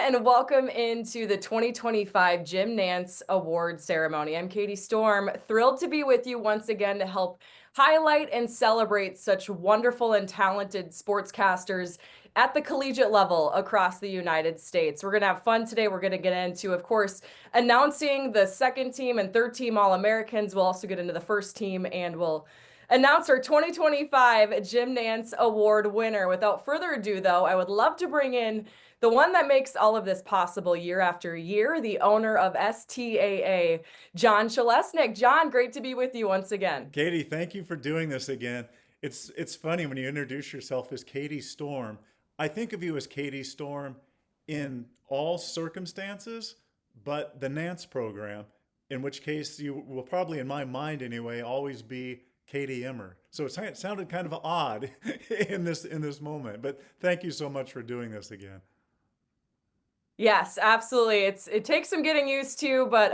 and welcome into the 2025 Jim Nantz Award Ceremony. I'm Katie Storm, thrilled to be with you once again to help highlight and celebrate such wonderful and talented sportscasters at the collegiate level across the United States. We're going to have fun today. We're going to get into, of course, announcing the second team and third team All-Americans. We'll also get into the first team, and we'll announce our 2025 Jim Nantz Award winner. Without further ado, though, I would love to bring in the one that makes all of this possible year after year, the owner of STAA, John Chalesnik. John, great to be with you once again. Katie, thank you for doing this again. It's funny when you introduce yourself as Katie Storm. I think of you as Katie Storm in all circumstances, but the Nantz program, in which case you will probably, in my mind anyway, always be Katie Emmer. So it sounded kind of odd in this moment, but thank you so much for doing this again. Yes, absolutely. It takes some getting used to, but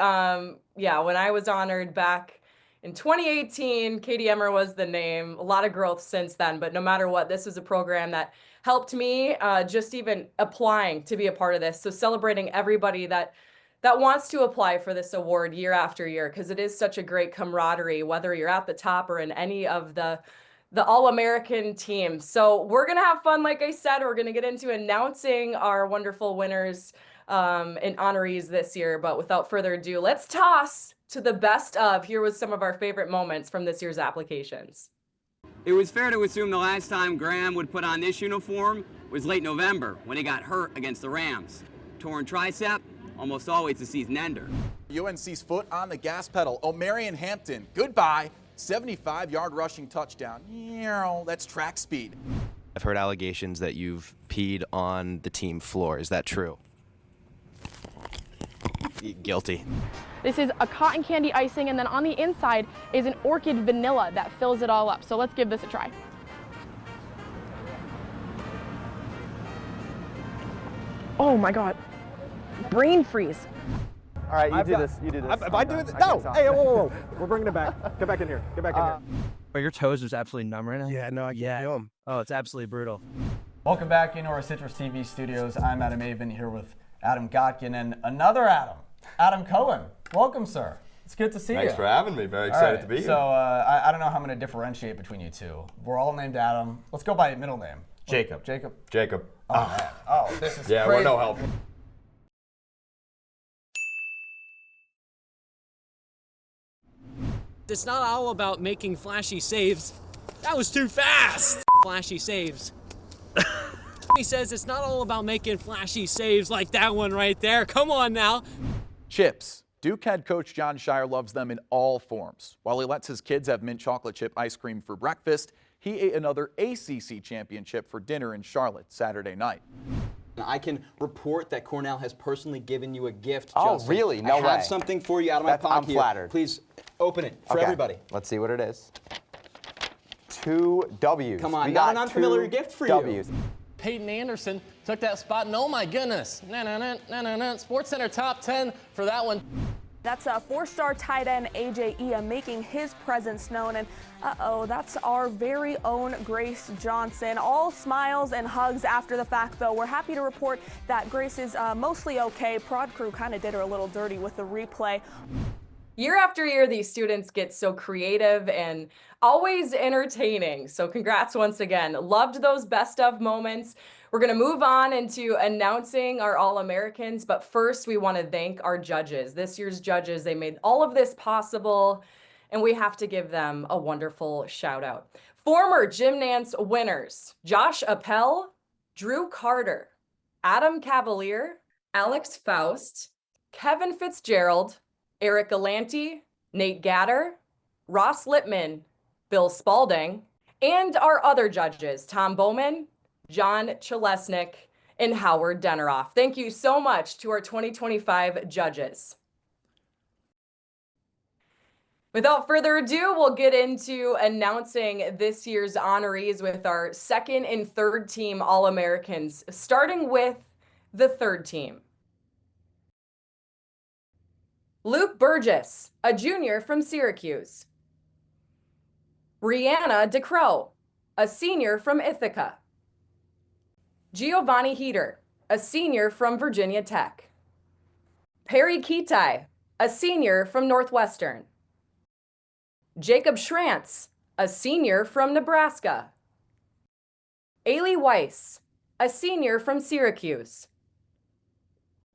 yeah, when I was honored back in 2018, Katie Emmer was the name. A lot of growth since then, but no matter what, this was a program that helped me just even applying to be a part of this. So celebrating everybody that wants to apply for this award year after year, because it is such a great camaraderie, whether you're at the top or in any of the All-American teams. So we're going to have fun. Like I said, we're going to get into announcing our wonderful winners and honorees this year. But without further ado, let's toss to the best of. Here was some of our favorite moments from this year's applications. It was fair to assume the last time Graham would put on this uniform was late November when he got hurt against the Rams. Torn tricep, almost always a season ender. UNC's foot on the gas pedal. O'Marion Hampton, goodbye. 75-yard rushing touchdown. That's track speed. I've heard allegations that you've peed on the team floor. Is that true? Guilty. This is a cotton candy icing, and then on the inside is an orchid vanilla that fills it all up. So let's give this a try. Oh my God, brain freeze. All right, you do this. If I do it, no. Hey, whoa. We're bringing it back. Get back in here. Get back in here. Are your toes just absolutely numb right now? Yeah, no, I can't feel them. Oh, it's absolutely brutal. Welcome back into our Citrus TV studios. I'm Adam Avon here with Adam Gotkin and another Adam Cohen. Welcome, sir. It's good to see you. Thanks for having me. Very excited to be here. So I don't know how I'm going to differentiate between you two. We're all named Adam. Let's go by middle name. Jacob. Jacob. Oh, man. Oh, this is yeah, crazy. we're no help. It's not all about making flashy saves. That was too fast! Flashy saves. He says it's not all about making flashy saves like that one right there. Come on now. Chips. Duke head coach John Shire loves them in all forms. While he lets his kids have mint chocolate chip ice cream for breakfast, he ate another ACC championship for dinner in Charlotte Saturday night. I can report that Cornell has personally given you a gift, Oh, Justin. really? No way. I have something for you out of my pocket I'm here. flattered. Please open it for everybody. Let's see what it is. 2 W's. Come on, we not got an unfamiliar 2 gift for W's. you. Peyton Anderson took that spot, and oh my goodness. SportsCenter top 10 for that one. That's a 4-star tight end, A.J. Ia, making his presence known. And that's our very own Grace Johnson. All smiles and hugs after the fact, though. We're happy to report that Grace is mostly okay. Prod crew kind of did her a little dirty with the replay. Year after year, these students get so creative and always entertaining. So congrats once again. Loved those best of moments. We're going to move on into announcing our All-Americans, but first we want to thank our judges. This year's judges, they made all of this possible, and we have to give them a wonderful shout out. Former Jim Nantz winners, Josh Appel, Drew Carter, Adam Cavalier, Alex Faust, Kevin Fitzgerald, Eric Galanti, Nate Gatter, Ross Lippman, Bill Spalding, and our other judges, Tom Bowman, John Chalesnik, and Howard Deneroff. Thank you so much to our 2025 judges. Without further ado, we'll get into announcing this year's honorees with our second and third team All-Americans, starting with the third team. Luke Burgess, a junior from Syracuse. Rihanna DeCrow, a senior from Ithaca. Giovanni Heater, a senior from Virginia Tech. Perry Kitai, a senior from Northwestern. Jacob Schrantz, a senior from Nebraska. Ailey Weiss, a senior from Syracuse.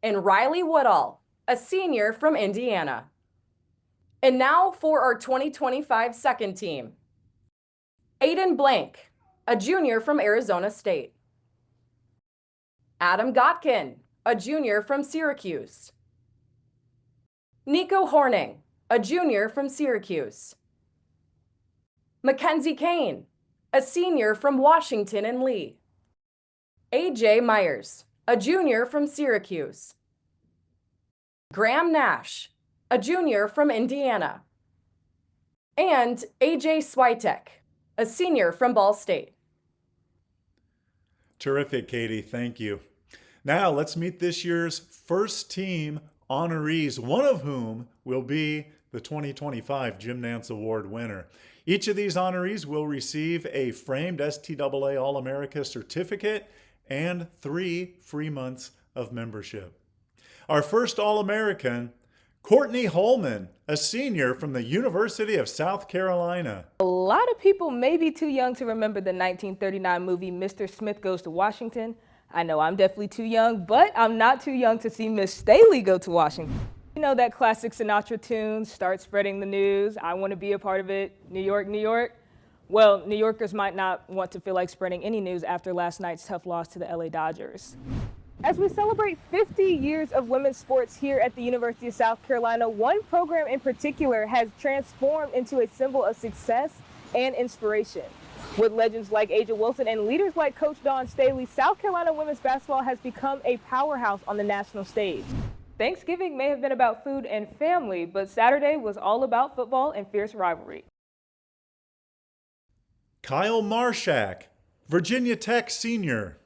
And Riley Woodall, a senior from Indiana. And now for our 2025 second team. Aiden Blank, a junior from Arizona State. Adam Gotkin, a junior from Syracuse. Nico Horning, a junior from Syracuse. Mackenzie Kane, a senior from Washington and Lee. AJ Myers, a junior from Syracuse. Graham Nash, a junior from Indiana. And AJ Switek, a senior from Ball State. Terrific, Katie. Thank you. Now let's meet this year's first team honorees, one of whom will be the 2025 Jim Nantz Award winner. Each of these honorees will receive a framed STAA All-America certificate and 3 free months of membership. Our first All-American, Courtney Holman, a senior from the University of South Carolina. A lot of people may be too young to remember the 1939 movie Mr. Smith Goes to Washington. I know I'm definitely too young, but I'm not too young to see Miss Staley go to Washington. You know that classic Sinatra tune, Start Spreading the News, I Want to Be a Part of It, New York, New York? Well, New Yorkers might not want to feel like spreading any news after last night's tough loss to the LA Dodgers. As we celebrate 50 years of women's sports here at the University of South Carolina, one program in particular has transformed into a symbol of success and inspiration. With legends like Aja Wilson and leaders like Coach Dawn Staley, South Carolina women's basketball has become a powerhouse on the national stage. Thanksgiving may have been about food and family, but Saturday was all about football and fierce rivalry. Kyle Marshak, Virginia Tech senior.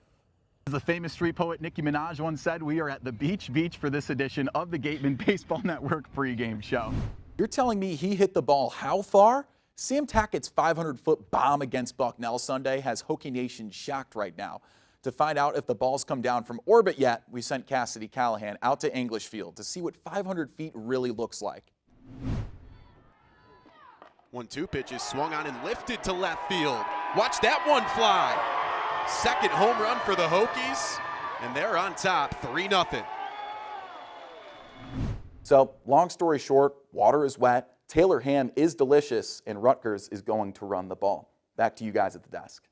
As the famous street poet Nicki Minaj once said, we are at the beach for this edition of the Gateman Baseball Network pregame show. You're telling me he hit the ball how far? Sam Tackett's 500-foot bomb against Bucknell Sunday has Hokie Nation shocked right now. To find out if the ball's come down from orbit yet, we sent Cassidy Callahan out to English Field to see what 500 feet really looks like. 1-2 pitch is swung on and lifted to left field. Watch that one fly. Second home run for the Hokies, and they're on top, 3-0. So, long story short, water is wet, Taylor ham is delicious, and Rutgers is going to run the ball. Back to you guys at the desk.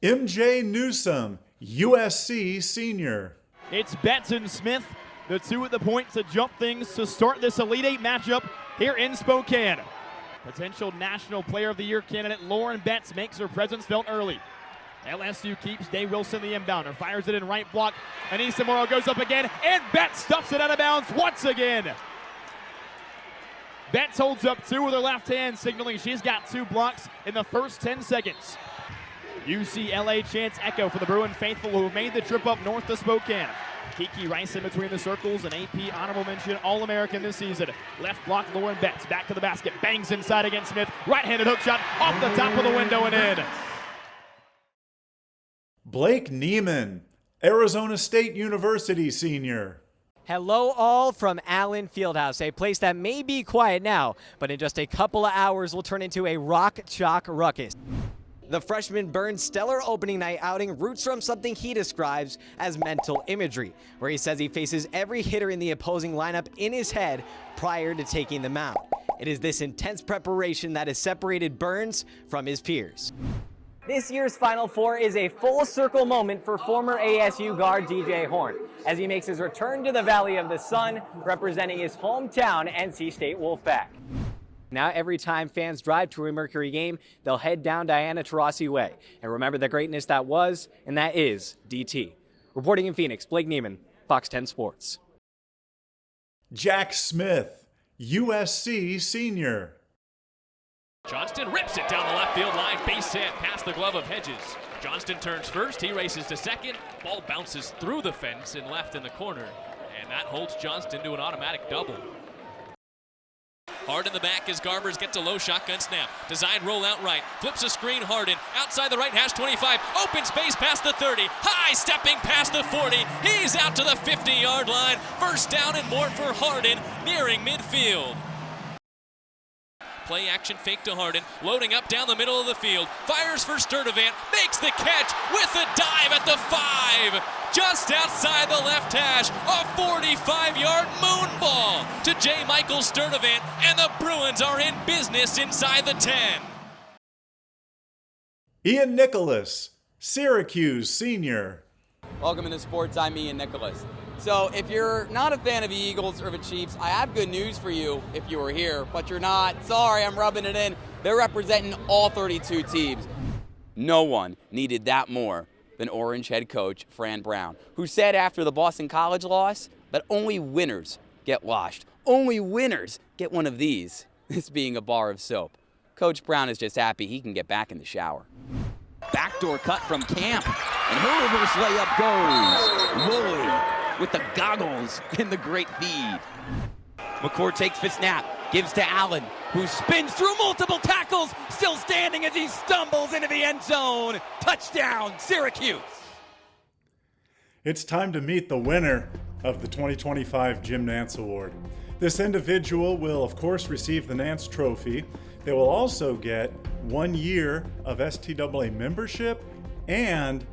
MJ Newsome, USC senior. It's Betts and Smith, the two at the point to jump things to start this Elite Eight matchup here in Spokane. Potential National Player of the Year candidate Lauren Betts makes her presence felt early. LSU keeps Day Wilson the inbounder, fires it in right block, and Isamoro goes up again, and Betts stuffs it out of bounds once again. Betts holds up 2 with her left hand, signaling she's got 2 blocks in the first 10 seconds. UCLA chants echo for the Bruin faithful who made the trip up north to Spokane. Kiki Rice in between the circles, an AP honorable mention All-American this season. Left block, Lauren Betts back to the basket, bangs inside against Smith. Right-handed hook shot off the top of the window and in. Blake Neiman, Arizona State University senior. Hello all from Allen Fieldhouse, a place that may be quiet now, but in just a couple of hours will turn into a rock chalk ruckus. The freshman Burns' stellar opening night outing roots from something he describes as mental imagery, where he says he faces every hitter in the opposing lineup in his head prior to taking the mound. It is this intense preparation that has separated Burns from his peers. This year's Final Four is a full circle moment for former ASU guard DJ Horn, as he makes his return to the Valley of the Sun, representing his hometown NC State Wolfpack. Now every time fans drive to a Mercury game, they'll head down Diana Taurasi Way and remember the greatness that was and that is DT. Reporting in Phoenix, Blake Neiman, Fox 10 Sports. Jack Smith, USC senior. Johnston rips it down the left field line, base hit past the glove of Hedges. Johnston turns first, he races to second, ball bounces through the fence and left in the corner, and that holds Johnston to an automatic double. Hard in the back as Garbers get to low shotgun snap. Design roll out right. Flips a screen. Harden outside the right hash 25. Open space past the 30. High stepping past the 40. He's out to the 50-yard line. First down and more for Harden, nearing midfield. Play action fake to Harden, loading up down the middle of the field, fires for Sturdivant, makes the catch with a dive at the 5, just outside the left hash, a 45-yard moon ball to J. Michael Sturdivant, and the Bruins are in business inside the 10. Ian Nicholas, Syracuse senior. Welcome into sports, I'm Ian Nicholas. So if you're not a fan of the Eagles or the Chiefs, I have good news for you if you were here, but you're not. Sorry, I'm rubbing it in. They're representing all 32 teams. No one needed that more than Orange head coach Fran Brown, who said after the Boston College loss that only winners get washed. Only winners get one of these, this being a bar of soap. Coach Brown is just happy he can get back in the shower. Backdoor cut from Camp, and her reverse layup goes. Woolley with the goggles and the great feed. McCord takes the snap, gives to Allen, who spins through multiple tackles, still standing as he stumbles into the end zone. Touchdown, Syracuse. It's time to meet the winner of the 2025 Jim Nantz Award. This individual will, of course, receive the Nantz Trophy. They will also get 1 year of STAA membership and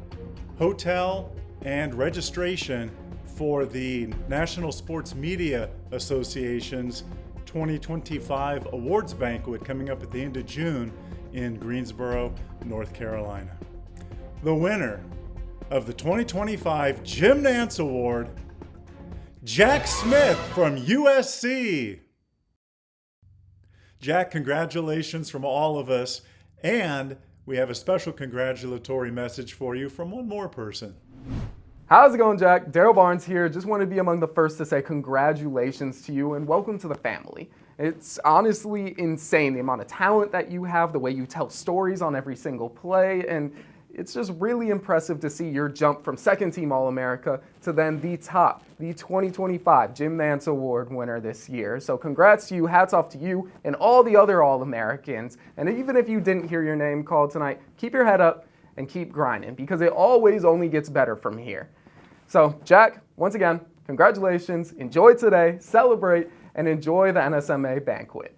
hotel and registration for the National Sports Media Association's 2025 Awards Banquet coming up at the end of June in Greensboro, North Carolina. The winner of the 2025 Jim Nantz Award, Jack Smith from USC. Jack, congratulations from all of us, and we have a special congratulatory message for you from one more person. How's it going, Jack? Daryl Barnes here. Just want to be among the first to say congratulations to you and welcome to the family. It's honestly insane the amount of talent that you have, the way you tell stories on every single play, and it's just really impressive to see your jump from second team All-America to then the 2025 Jim Nantz Award winner this year. So congrats to you, hats off to you and all the other All-Americans. And even if you didn't hear your name called tonight, keep your head up and keep grinding because it always only gets better from here. So Jack, once again, congratulations, enjoy today, celebrate, and enjoy the NSMA banquet.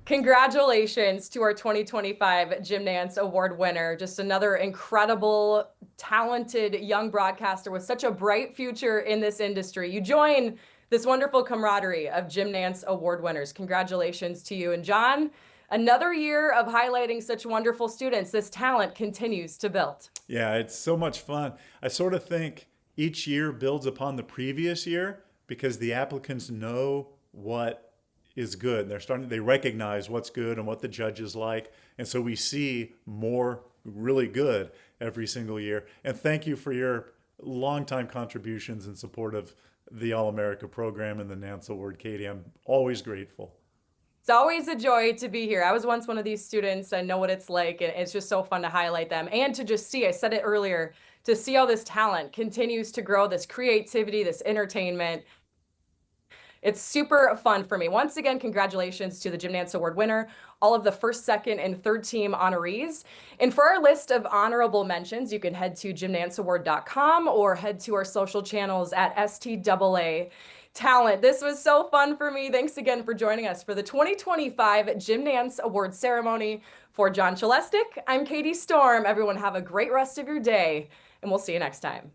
Congratulations to our 2025 Jim Nantz Award winner. Just another incredible, talented young broadcaster with such a bright future in this industry. You join this wonderful camaraderie of Jim Nantz Award winners. Congratulations to you. And John, another year of highlighting such wonderful students. This talent continues to build. Yeah, it's so much fun. I sort of think each year builds upon the previous year because the applicants know what is good. They recognize what's good and what the judges like. And so we see more really good every single year. And thank you for your longtime contributions in support of the All-America program and the Nantz Award, Katie. I'm always grateful. It's always a joy to be here. I was once one of these students. I know what it's like, and it's just so fun to highlight them and to just see, I said it earlier, to see how this talent continues to grow, this creativity, this entertainment. It's super fun for me. Once again, congratulations to the Jim Nantz Award winner, all of the first, second, and third team honorees. And for our list of honorable mentions, you can head to jimnantzaward.com or head to our social channels at STAA Talent. This was so fun for me. Thanks again for joining us for the 2025 Jim Nantz Award ceremony. For John Chelestik, I'm Katie Storm. Everyone have a great rest of your day, and we'll see you next time.